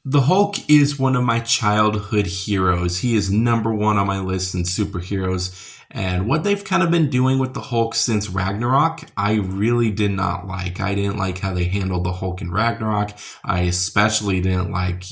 The Hulk is one of my childhood heroes. He is number one on my list in superheroes. And what they've kind of been doing with the Hulk since Ragnarok, I really did not like. I didn't like how they handled the Hulk in Ragnarok. I especially didn't like,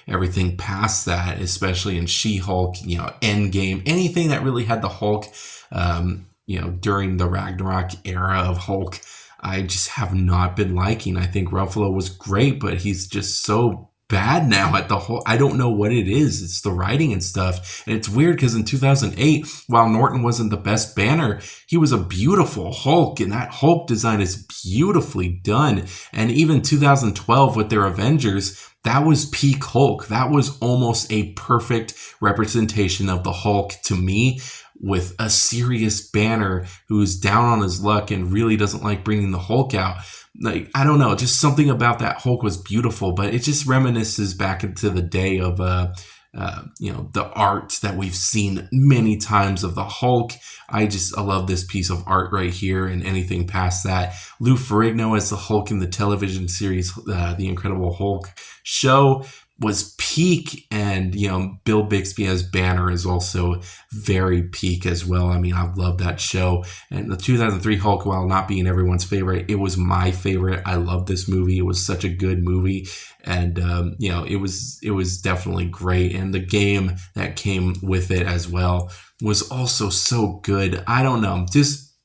everything past that, especially in She-Hulk, Endgame, anything that really had the Hulk, during the Ragnarok era of Hulk. I just have not been liking. I think Ruffalo was great, but he's just so bad now at the whole. I don't know what it is. It's the writing and stuff. And it's weird because in 2008, while Norton wasn't the best Banner, he was a beautiful Hulk, and that Hulk design is beautifully done. And even 2012 with their Avengers, that was peak Hulk. That was almost a perfect representation of the Hulk to me, with a serious Banner who's down on his luck and really doesn't like bringing the Hulk out. Like, I don't know, just something about that Hulk was beautiful, but it just reminisces back into the day of, the art that we've seen many times of the Hulk. I love this piece of art right here, and anything past that. Lou Ferrigno as the Hulk in the television series, The Incredible Hulk show, was peak, and Bill Bixby as Banner is also very peak as well. I mean, I love that show. And the 2003 Hulk, while not being everyone's favorite, it was my favorite. I love this movie. It was such a good movie, and it was definitely great. And the game that came with it as well was also so good. I don't know, just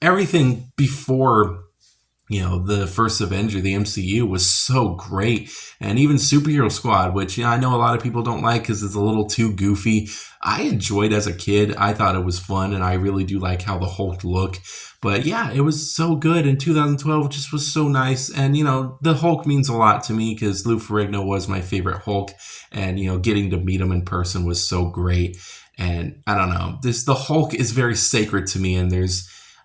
everything before the first Avenger, the MCU, was so great. And even Superhero Squad, which I know a lot of people don't like because it's a little too goofy, I enjoyed as a kid. I thought it was fun, and I really do like how the Hulk looked. But yeah, it was so good. In 2012, it just was so nice. And, the Hulk means a lot to me because Lou Ferrigno was my favorite Hulk. And, getting to meet him in person was so great. And I don't know, the Hulk is very sacred to me, and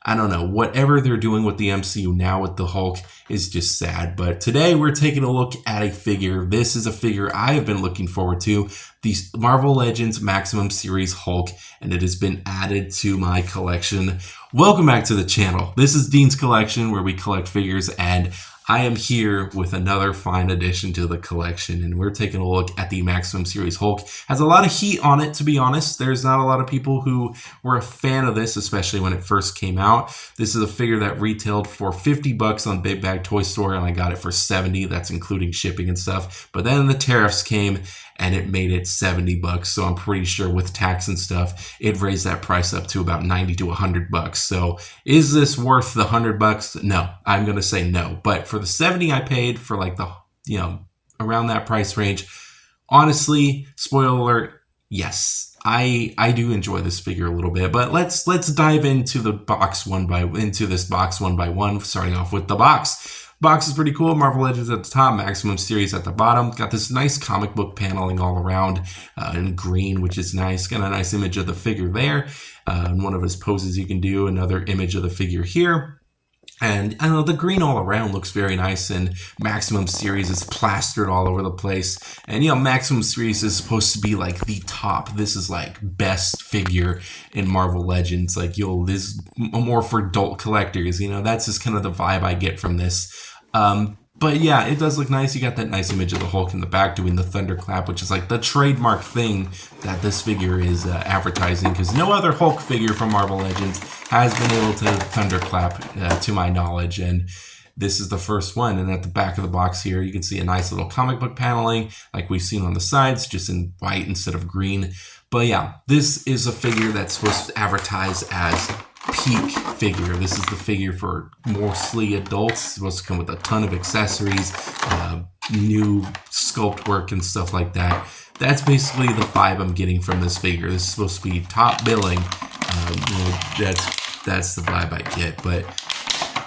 I don't know, whatever they're doing with the MCU now with the Hulk is just sad. But today we're taking a look at a figure. This is a figure I have been looking forward to, the Marvel Legends Maximum Series Hulk, and it has been added to my collection. Welcome back to the channel. This is Dean's Collection, where we collect figures, and I am here with another fine addition to the collection, and we're taking a look at the Maximum Series Hulk. Has a lot of heat on it, to be honest. There's not a lot of people who were a fan of this, especially when it first came out. This is a figure that retailed for $50 on Big Bag Toy Store, and I got it for $70. That's including shipping and stuff. But then the tariffs came, and it made it $70. So I'm pretty sure with tax and stuff, it raised that price up to about $90 to $100. So is this worth the $100? No, I'm going to say no. But for the $70 I paid for around that price range, honestly, spoiler alert, yes, I do enjoy this figure a little bit. But let's dive into this box one by one, starting off with the box. Box is pretty cool. Marvel Legends at the top, Maximum Series at the bottom. Got this nice comic book paneling all around in green, which is nice. Got a nice image of the figure there. In one of his poses you can do. Another image of the figure here. And I know the green all around looks very nice, and Maximum Series is plastered all over the place. And Maximum Series is supposed to be like the top. This is like best figure in Marvel Legends. Like this is more for adult collectors. That's just kind of the vibe I get from this. But yeah, it does look nice. You got that nice image of the Hulk in the back doing the thunderclap, which is like the trademark thing that this figure is advertising, because no other Hulk figure from Marvel Legends has been able to thunderclap to my knowledge, and this is the first one. And at the back of the box here, you can see a nice little comic book paneling like we've seen on the sides, just in white instead of green. But yeah, this is a figure that's supposed to advertise as peak figure. This is the figure for mostly adults. It's supposed to come with a ton of accessories, new sculpt work and stuff like that. That's basically the vibe I'm getting from this figure. This is supposed to be top billing. That's the vibe I get. But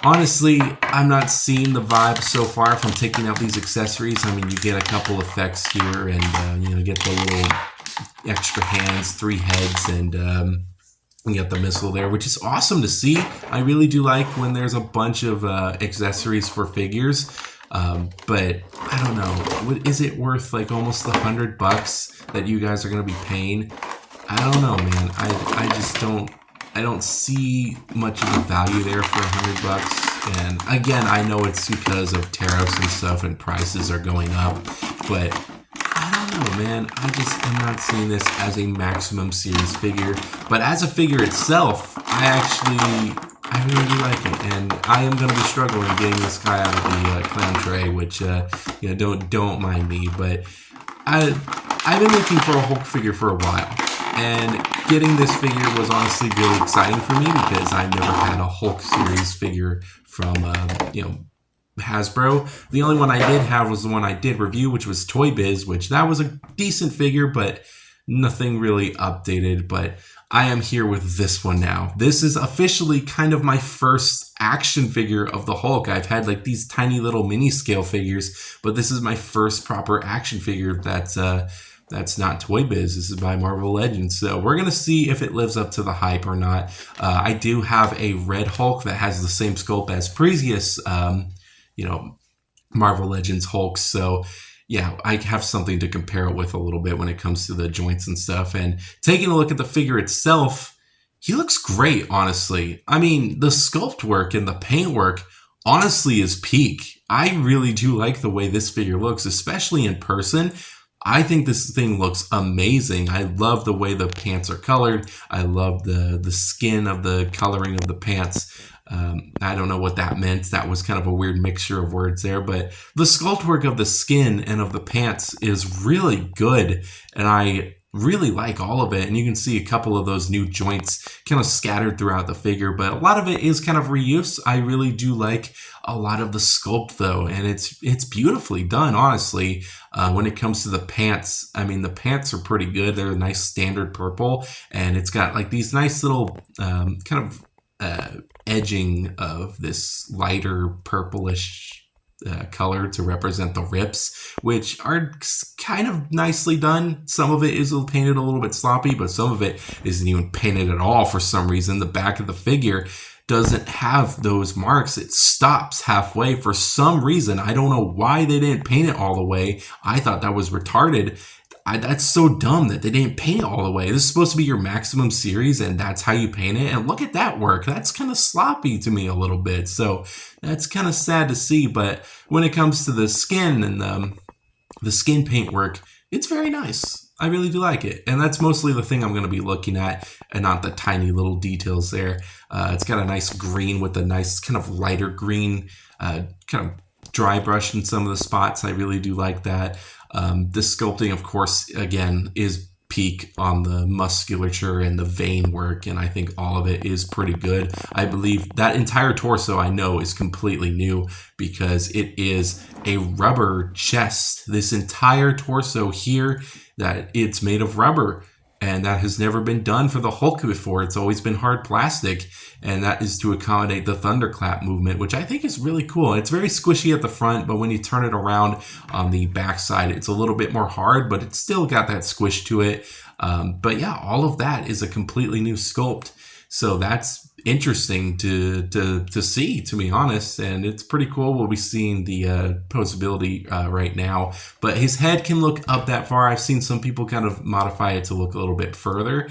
honestly, I'm not seeing the vibe so far from taking out these accessories. I mean, you get a couple effects here, and you get the little extra hands, 3 heads, and you got the missile there, which is awesome to see. I really do like when there's a bunch of accessories for figures. But I don't know, is it worth like almost the $100 that you guys are going to be paying? I don't know, man. I don't see much of a value there for $100. And again, I know it's because of tariffs and stuff and prices are going up, but know, man. I just am not seeing this as a maximum series figure. But as a figure itself, I really do like it, and I am going to be struggling getting this guy out of the clown tray, which you know, don't mind me. But I've been looking for a Hulk figure for a while, and getting this figure was honestly really exciting for me because I never had a Hulk series figure from you know, Hasbro. The only one I did have was the one I did review, which was Toy Biz, which that was a decent figure, but nothing really updated. But I am here with this one now. This is officially kind of my first action figure of the Hulk. I've had like these tiny little mini scale figures, but this is my first proper action figure that's not Toy Biz. This is by Marvel Legends. So we're going to see if it lives up to the hype or not. I do have a red Hulk that has the same sculpt as previous, you know, Marvel Legends Hulks. So yeah, I have something to compare it with a little bit when it comes to the joints and stuff. And taking a look at the figure itself, he looks great, honestly. I mean, the sculpt work and the paint work honestly is peak. I really do like the way this figure looks, especially in person. I think this thing looks amazing. I love the way the pants are colored. I love the skin of the coloring of the pants. I don't know what that meant. That was kind of a weird mixture of words there, but the sculpt work of the skin and of the pants is really good, and I really like all of it. And you can see a couple of those new joints kind of scattered throughout the figure, but a lot of it is kind of reuse. I really do like a lot of the sculpt though, and it's beautifully done, honestly. When it comes to the pants, I mean, the pants are pretty good. They're a nice standard purple, and it's got like these nice little kind of edging of this lighter purplish color to represent the rips, which are kind of nicely done. Some of it is painted a little bit sloppy, but some of it isn't even painted at all for some reason. The back of the figure doesn't have those marks. It stops halfway for some reason. I don't know why they didn't paint it all the way. I thought that was retarded. That's so dumb that they didn't paint it all the way. This is supposed to be your maximum series, and that's how you paint it. And look at that work. That's kind of sloppy to me a little bit. So that's kind of sad to see. But when it comes to the skin and the skin paint work, it's very nice. I really do like it. And that's mostly the thing I'm going to be looking at, and not the tiny little details there. It's got a nice green with a nice kind of lighter green, kind of dry brush in some of the spots. I really do like that. The sculpting, of course, again, is peak on the musculature and the vein work, and I think all of it is pretty good. I believe that entire torso, I know, is completely new because it is a rubber chest. This entire torso here, that it's made of rubber, and that has never been done for the Hulk before. It's always been hard plastic, and that is to accommodate the thunderclap movement, which I think is really cool. It's very squishy at the front, but when you turn it around on the backside, it's a little bit more hard, but it's still got that squish to it. But yeah, all of that is a completely new sculpt. So that's interesting to see, to be honest, and it's pretty cool. We'll be seeing the posability right now, but his head can look up that far. I've seen some people kind of modify it to look a little bit further.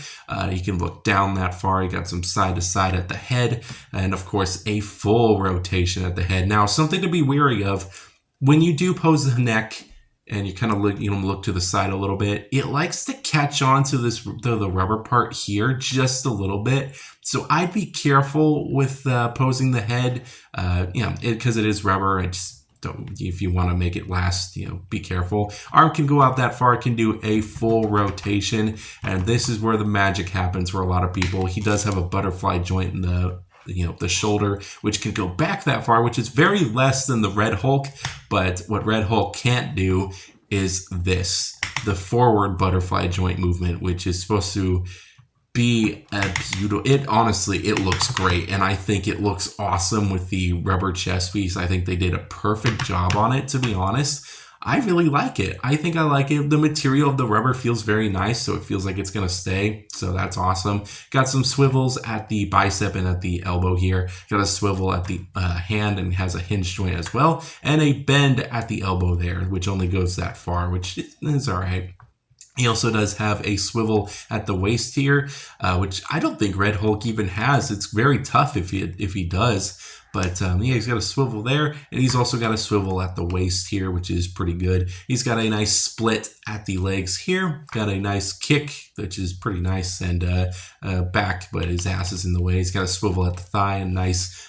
You can look down that far. You got some side to side at the head, and of course a full rotation at the head. Now, something to be wary of when you do pose the neck and you kind of look to the side a little bit, it likes to catch on to the rubber part here just a little bit. So I'd be careful with posing the head, because it is rubber. I just don't, if you want to make it last, be careful. Arm can go out that far. It can do a full rotation, and this is where the magic happens for a lot of people. He does have a butterfly joint in the shoulder, which can go back that far, which is very less than the Red Hulk. But what Red Hulk can't do is this, the forward butterfly joint movement, which is supposed to be a beautiful, it looks great. And I think it looks awesome with the rubber chest piece. I think they did a perfect job on it, to be honest. I really like it. I think I like it. The material of the rubber feels very nice, so it feels like it's going to stay. So that's awesome. Got some swivels at the bicep and at the elbow here. Got a swivel at the hand and has a hinge joint as well. And a bend at the elbow there, which only goes that far, which is all right. He also does have a swivel at the waist here, which I don't think Red Hulk even has. It's very tough if he does. But yeah, he's got a swivel there, and he's also got a swivel at the waist here, which is pretty good. He's got a nice split at the legs here, got a nice kick, which is pretty nice, and back, but his ass is in the way. He's got a swivel at the thigh and nice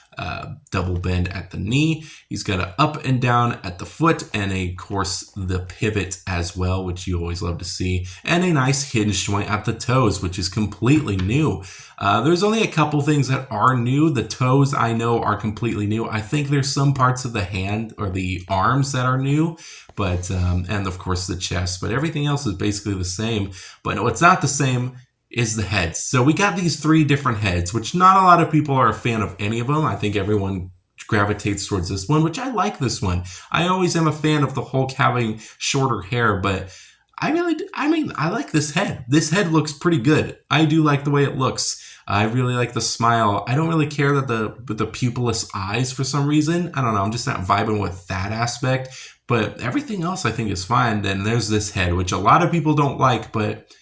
double bend at the knee. He's got an up and down at the foot, and of course the pivot as well, which you always love to see, and a nice hinge joint at the toes, which is completely new. There's only a couple things that are new. The toes I know are completely new. I think there's some parts of the hand or the arms that are new, but and of course the chest, but everything else is basically the same. But what's not the same is the heads. So we got these 3 different heads, which not a lot of people are a fan of any of them. I think everyone gravitates towards this one, which I like this one. I always am a fan of the Hulk having shorter hair, but I like this head. This head looks pretty good. I do like the way it looks. I really like the smile. I don't really care that the pupilless eyes for some reason. I don't know. I'm just not vibing with that aspect, but everything else I think is fine. Then there's this head, which a lot of people don't like, but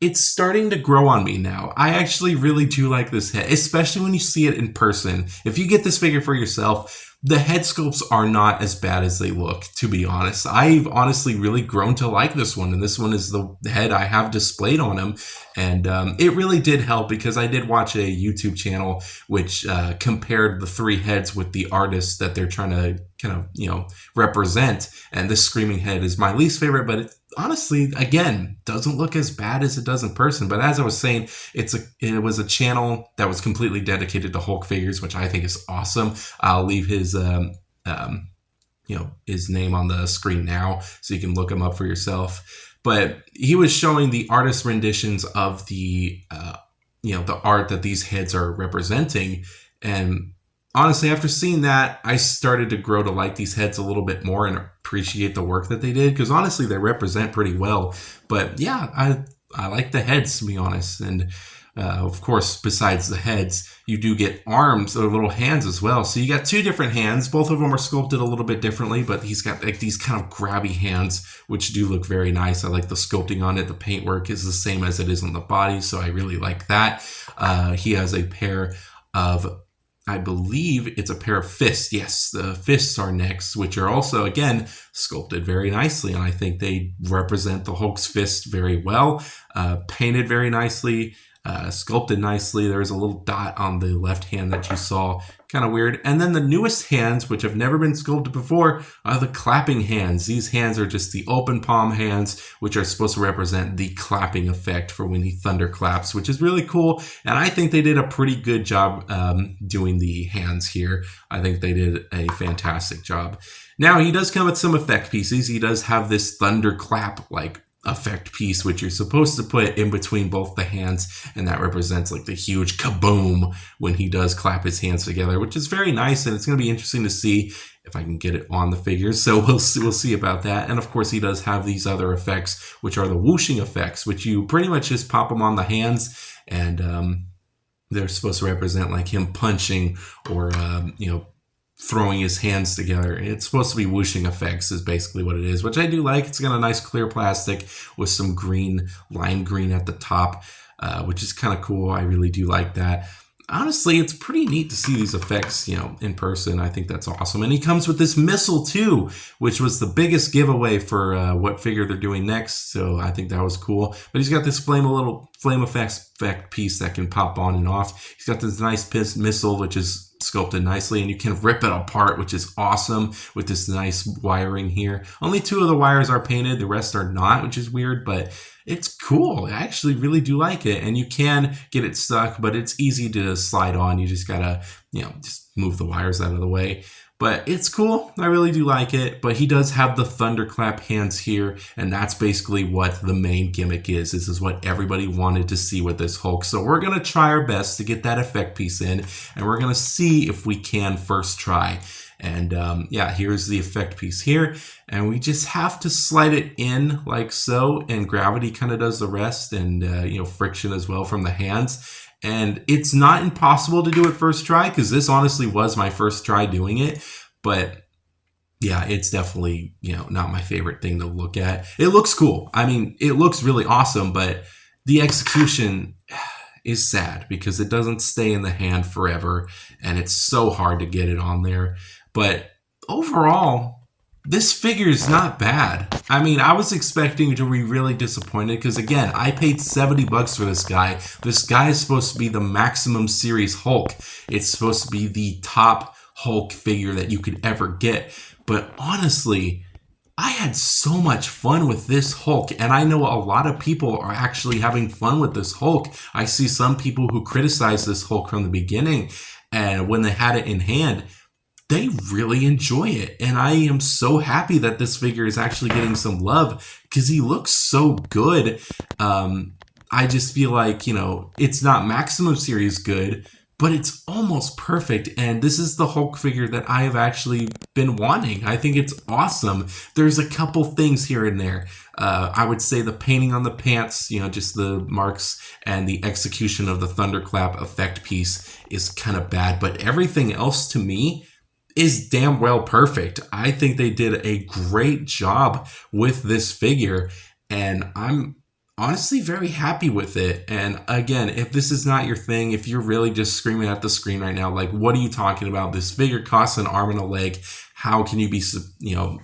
it's starting to grow on me now. I actually really do like this head, especially when you see it in person. If you get this figure for yourself, the head sculpts are not as bad as they look, to be honest. I've honestly really grown to like this one, and this one is the head I have displayed on him. And it really did help, because I did watch a YouTube channel which compared the 3 heads with the artists that they're trying to kind of, represent. And this screaming head is my least favorite, but it honestly, again, doesn't look as bad as it does in person. But as I was saying, it was a channel that was completely dedicated to Hulk figures, which I think is awesome. I'll leave his his name on the screen now, so you can look him up for yourself. But he was showing the artist renditions of the the art that these heads are representing, and honestly, after seeing that, I started to grow to like these heads a little bit more and appreciate the work that they did, because honestly, they represent pretty well. But yeah, I like the heads, to be honest. And of course, besides the heads, you do get arms or little hands as well. So you got 2 different hands. Both of them are sculpted a little bit differently, but he's got like these kind of grabby hands, which do look very nice. I like the sculpting on it. The paintwork is the same as it is on the body, so I really like that. He has a pair of, I believe it's a pair of fists. Yes, the fists are next, which are also, again, sculpted very nicely. And I think they represent the Hulk's fist very well, painted very nicely, sculpted nicely. There's a little dot on the left hand that you saw, kind of weird. And then the newest hands, which have never been sculpted before, are the clapping hands. These hands are just the open palm hands, which are supposed to represent the clapping effect for when he thunderclaps, which is really cool. And I think they did a pretty good job doing the hands here. I think they did a fantastic job. Now, he does come with some effect pieces. He does have this thunderclap like effect piece, which you're supposed to put in between both the hands, and that represents like the huge kaboom when he does clap his hands together, which is very nice. And it's going to be interesting to see if I can get it on the figures, so we'll see about that. And of course, he does have these other effects, which are the whooshing effects, which you pretty much just pop them on the hands, and they're supposed to represent like him punching or throwing his hands together. It's supposed to be whooshing effects is basically what it is, which I do like. It's got a nice clear plastic with some green, lime green at the top, which is kind of cool. I really do like that. Honestly, it's pretty neat to see these effects, in person. I think that's awesome. And he comes with this missile too, which was the biggest giveaway for what figure they're doing next. So I think that was cool. But he's got this little flame effect piece that can pop on and off. He's got this nice missile, which is sculpted nicely, and you can rip it apart, which is awesome with this nice wiring here. Only 2 of the wires are painted, the rest are not, which is weird, but it's cool. I actually really do like it, and you can get it stuck, but it's easy to slide on. You just gotta, just move the wires out of the way. But it's cool. I really do like it. But he does have the thunderclap hands here, and that's basically what the main gimmick is. This is what everybody wanted to see with this Hulk. So we're going to try our best to get that effect piece in, and we're going to see if we can first try. And here's the effect piece here, and we just have to slide it in like so, and gravity kind of does the rest, and friction as well from the hands. And it's not impossible to do it first try, because this honestly was my first try doing it. But yeah, it's definitely, not my favorite thing to look at. It looks cool. I mean, it looks really awesome, but the execution, is sad because it doesn't stay in the hand forever, and it's so hard to get it on there. But overall, this figure is not bad. I mean, I was expecting to be really disappointed because, again, I paid $70 for this guy. This guy is supposed to be the Maximum Series Hulk. It's supposed to be the top Hulk figure that you could ever get. But honestly, I had so much fun with this Hulk, and I know a lot of people are actually having fun with this Hulk. I see some people who criticize this Hulk from the beginning, and when they had it in hand, they really enjoy it. And I am so happy that this figure is actually getting some love because he looks so good. I just feel like, you know, it's not Maximum Series good, but it's almost perfect. And this is the Hulk figure that I have actually been wanting. I think it's awesome. There's a couple things here and there. I would say the painting on the pants, you know, just the marks, and the execution of the thunderclap effect piece is kind of bad. But everything else to me is damn well perfect. I think they did a great job with this figure, and I'm honestly very happy with it. And again, if this is not your thing, if you're really just screaming at the screen right now, like, what are you talking about? This figure costs an arm and a leg. How can you be, you know,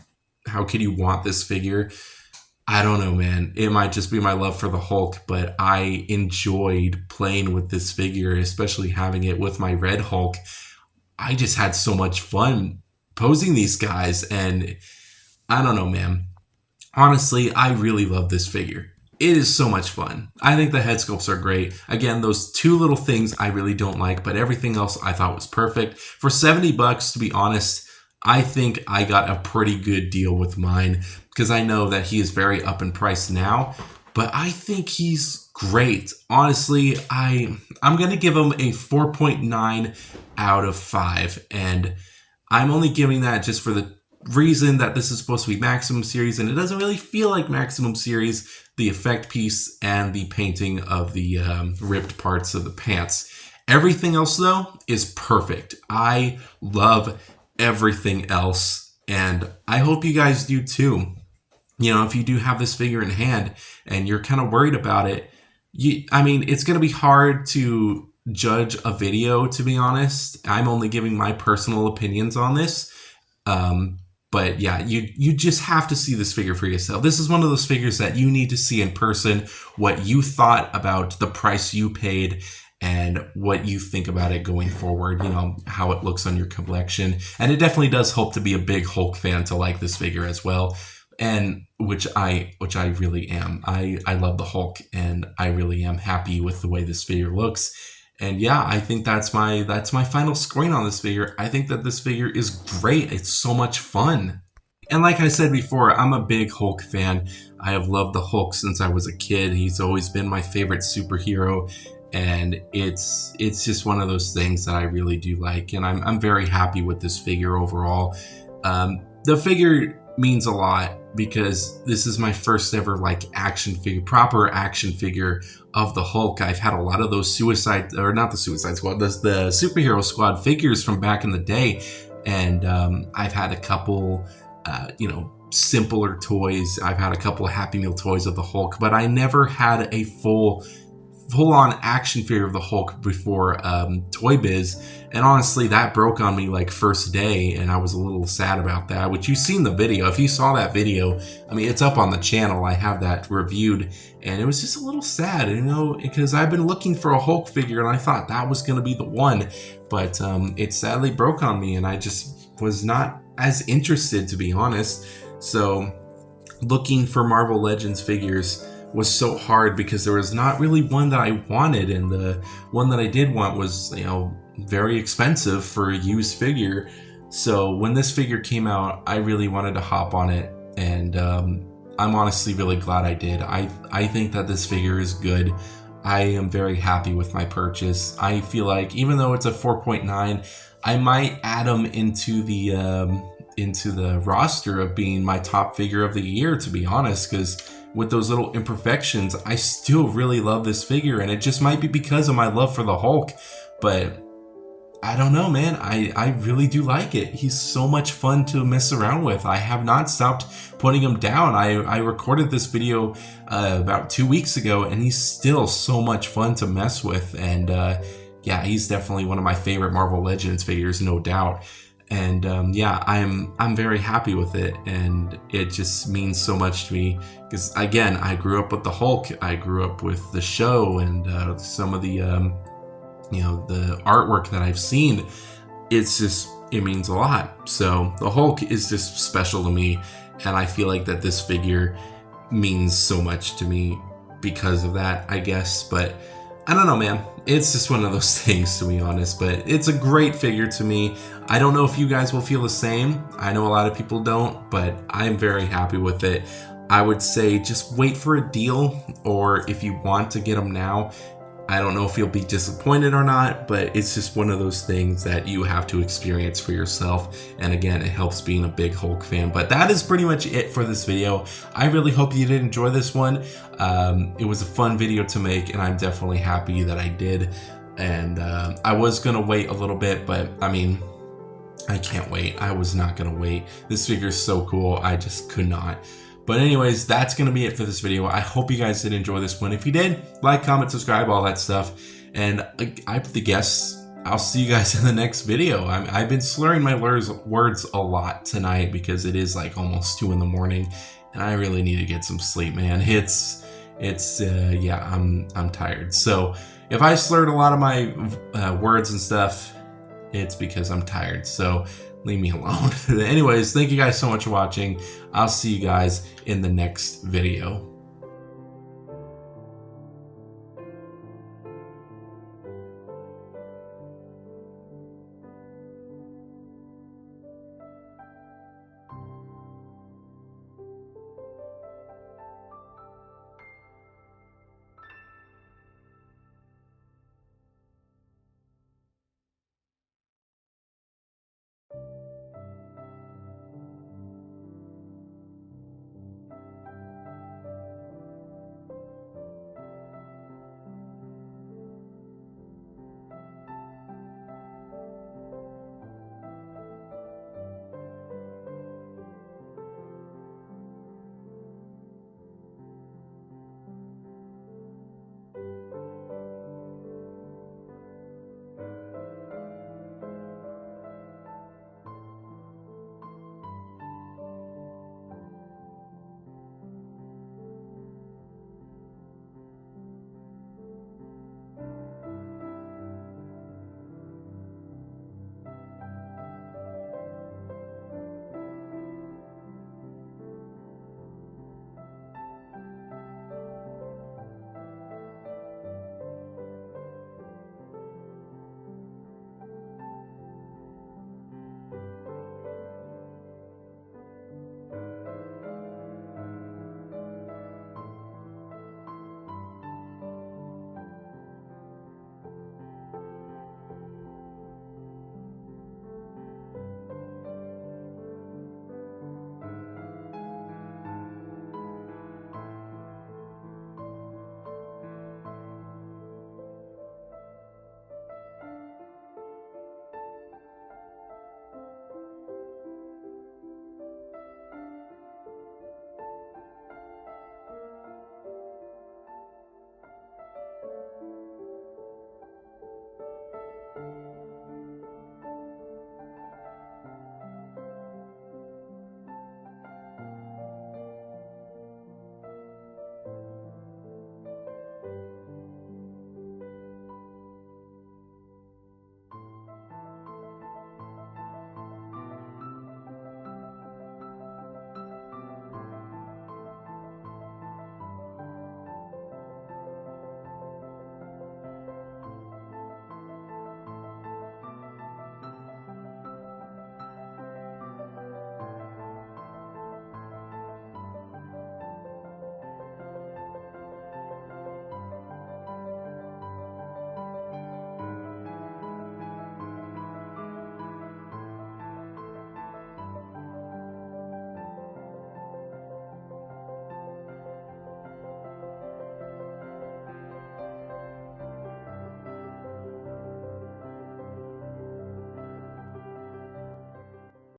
how could you want this figure? I don't know, man. It might just be my love for the Hulk, but I enjoyed playing with this figure, especially having it with my red Hulk. I just had so much fun posing these guys, and I don't know, man. Honestly, I really love this figure. It is so much fun. I think the head sculpts are great. Again, those two little things I really don't like, but everything else I thought was perfect. For $70, to be honest, I think I got a pretty good deal with mine because I know that he is very up in price now, but I think he's great. Honestly, I'm going to give him a 4.9 out of 5, and I'm only giving that just for the reason that this is supposed to be Maximum Series, and it doesn't really feel like Maximum Series. The effect piece and the painting of the ripped parts of the pants. Everything else, though, is perfect. I love everything else, and I hope you guys do too. You know, if you do have this figure in hand and you're kind of worried about it, I mean, it's going to be hard to judge a video, to be honest. I'm only giving my personal opinions on this. But yeah, you just have to see this figure for yourself. This is one of those figures that you need to see in person, what you thought about the price you paid and what you think about it going forward, you know, how it looks on your collection. And it definitely does help to be a big Hulk fan to like this figure as well. And which I really am. I love the Hulk, and I really am happy with the way this figure looks. And yeah, I think that's my final screen on this figure. I think that this figure is great. It's so much fun. And like I said before, I'm a big Hulk fan. I have loved the Hulk since I was a kid. He's always been my favorite superhero. And it's just one of those things that I really do like. And I'm very happy with this figure overall. The figure means a lot because this is my first ever like action figure, proper action figure of the Hulk. I've had a lot of those the Superhero Squad figures from back in the day, and I've had a couple, you know, simpler toys. I've had a couple of Happy Meal toys of the Hulk, but I never had a full-on action figure of the Hulk before Toy Biz, and honestly that broke on me like first day, and I was a little sad about that, which you've seen the video. If you saw that video, I mean, it's up on the channel. I have that reviewed, and it was just a little sad, you know, because I've been looking for a Hulk figure and I thought that was going to be the one, but it sadly broke on me, and I just was not as interested, to be honest. So looking for Marvel Legends figures was so hard because there was not really one that I wanted, and the one that I did want was, you know, very expensive for a used figure. So when this figure came out, I really wanted to hop on it, and I'm honestly really glad I did. I think that this figure is good. I am very happy with my purchase. I feel like even though it's a 4.9, I might add him into the roster of being my top figure of the year, to be honest, because with those little imperfections, I still really love this figure, and it just might be because of my love for the Hulk. But I don't know, man. I really do like it. He's so much fun to mess around with. I have not stopped putting him down. I recorded this video about 2 weeks ago, and he's still so much fun to mess with. And yeah, he's definitely one of my favorite Marvel Legends figures, no doubt. And yeah, I'm very happy with it, and it just means so much to me because, again, I grew up with the Hulk. I grew up with the show and some of the the artwork that I've seen. It means a lot. So the Hulk is just special to me, and I feel like that this figure means so much to me because of that, I guess. But I don't know, man. It's just one of those things, to be honest. But it's a great figure to me. I don't know if you guys will feel the same. I know a lot of people don't, but I'm very happy with it. I would say just wait for a deal, or if you want to get them now, I don't know if you'll be disappointed or not, but it's just one of those things that you have to experience for yourself. And again, it helps being a big Hulk fan. But that is pretty much it for this video. I really hope you did enjoy this one. It was a fun video to make, and I'm definitely happy that I did. And I was going to wait a little bit, but I mean, I can't wait. I was not going to wait. This figure is so cool. I just could not. But anyways, that's going to be it for this video. I hope you guys did enjoy this one. If you did, like, comment, subscribe, all that stuff. And I guess I'll see you guys in the next video. I've been slurring my words a lot tonight because it is like almost 2 in the morning, and I really need to get some sleep, man. Yeah, I'm tired. So if I slurred a lot of my words and stuff, it's because I'm tired. So leave me alone. Anyways, thank you guys so much for watching. I'll see you guys in the next video.